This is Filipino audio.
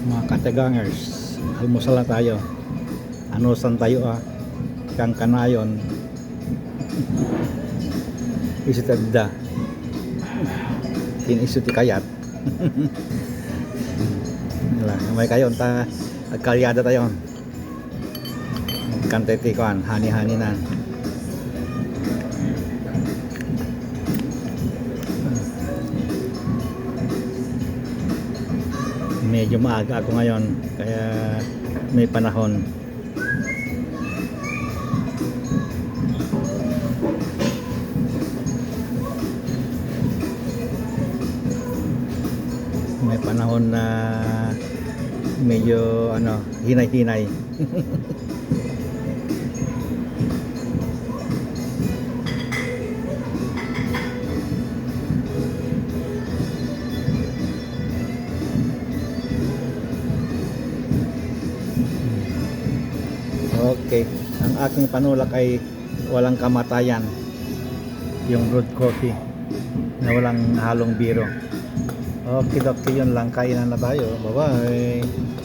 Mga kategangers, almusal na tayo. Anusan tayo kang kanayon isitagda kinisuti kayat nila may kayon ta agkalyada tayo kantete kuan hani-hani na medyo maaga ako ngayon kaya may panahon. May panahon na medyo hinay-hinay. Okay, ang aking panulak ay walang kamatayan, yung brewed coffee na walang halong biro. Okay, yun lang, kainan na tayo. Bye bye.